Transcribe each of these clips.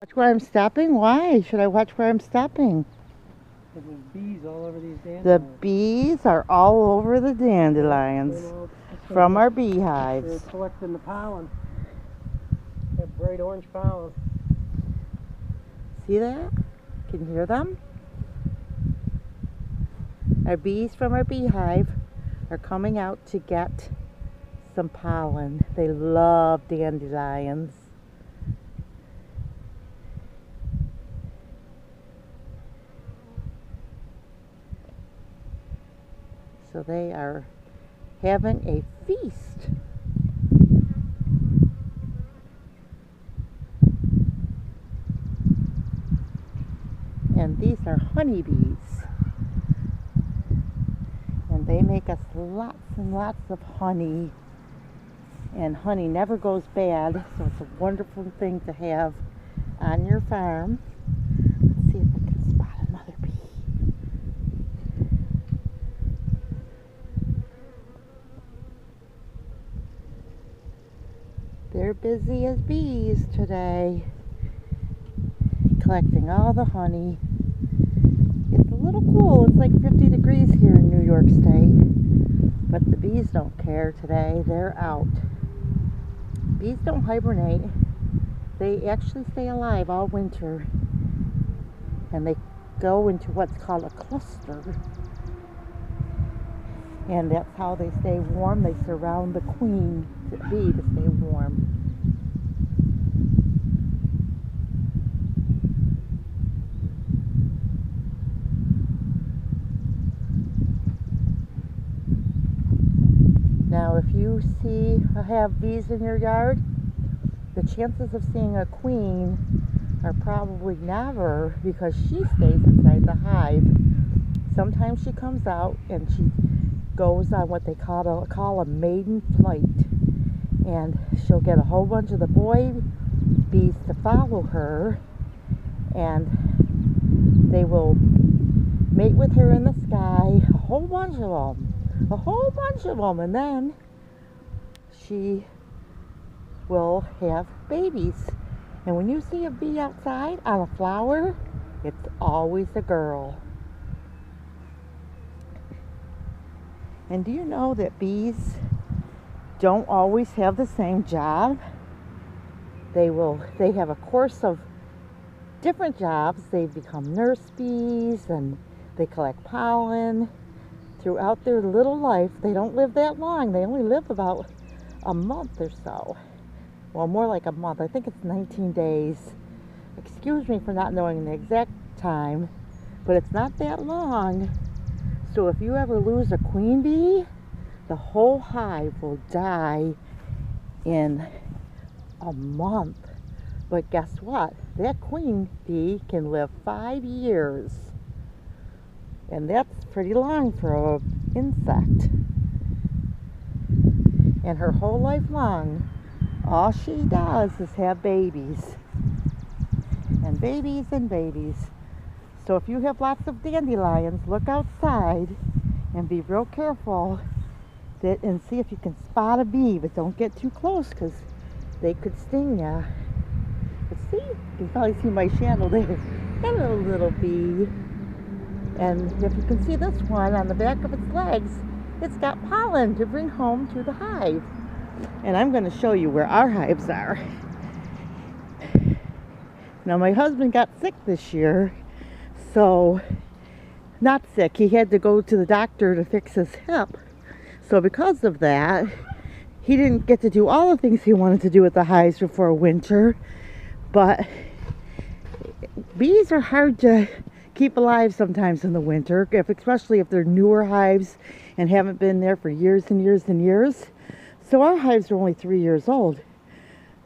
Watch where I'm stepping? Why should I watch where I'm stepping? There's bees all over these dandelions. The bees are all over the dandelions from our beehives. They're collecting the pollen. That bright orange pollen. See that? Can you hear them? Our bees from our beehive are coming out to get some pollen. They love dandelions. So they are having a feast. And these are honeybees. And they make us lots and lots of honey. And honey never goes bad, so it's a wonderful thing to have on your farm. Let's see if I can spot another bee. They're busy as bees today, collecting all the honey. It's a little cool. It's like 50 degrees here in New York State, but the bees don't care today. They're out. Bees don't hibernate. They actually stay alive all winter, and they go into what's called a cluster, and that's how they stay warm. They surround the queen bee to stay warm. Now, if you have bees in your yard, the chances of seeing a queen are probably never, because she stays inside the hive. Sometimes she comes out and she goes on what they call a maiden flight, and she'll get a whole bunch of the boy bees to follow her, and they will mate with her in the sky, a whole bunch of them, and then she will have babies. And when you see a bee outside on a flower, it's always a girl. And do you know that bees don't always have the same job? They have a course of different jobs. They become nurse bees and they collect pollen throughout their little life. They don't live that long. They only live about a month or so. Well, more like a month. I think it's 19 days. Excuse me for not knowing the exact time, but it's not that long. So if you ever lose a queen bee, the whole hive will die in a month. But guess what? That queen bee can live 5 years. And that's pretty long for an insect. And her whole life long, all she does is have babies. And babies and babies. So if you have lots of dandelions, look outside and be real careful and see if you can spot a bee, but don't get too close because they could sting you. But see, you can probably see my shadow there. Hello, little bee. And if you can see this one on the back of its legs, it's got pollen to bring home to the hive. And I'm going to show you where our hives are. Now, my husband got sick this year. So, not sick, he had to go to the doctor to fix his hip. So because of that, he didn't get to do all the things he wanted to do with the hives before winter. But bees are hard to keep alive sometimes in the winter, especially if they're newer hives and haven't been there for years and years and years. So our hives are only 3 years old.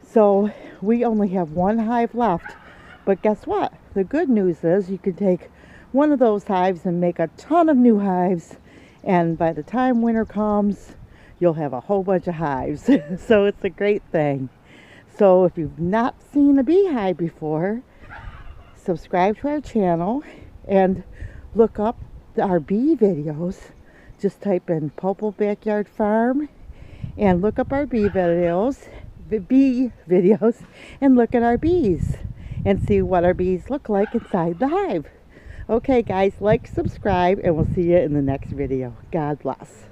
So we only have one hive left. But guess what? The good news is you can take one of those hives and make a ton of new hives, and by the time winter comes, you'll have a whole bunch of hives. So it's a great thing. So if you've not seen a beehive before, subscribe to our channel and look up our bee videos. Just type in Popple Backyard Farm and look up our bee videos, and look at our bees. and see what our bees look like inside the hive. Okay guys, like, subscribe, and we'll see you in the next video. God bless.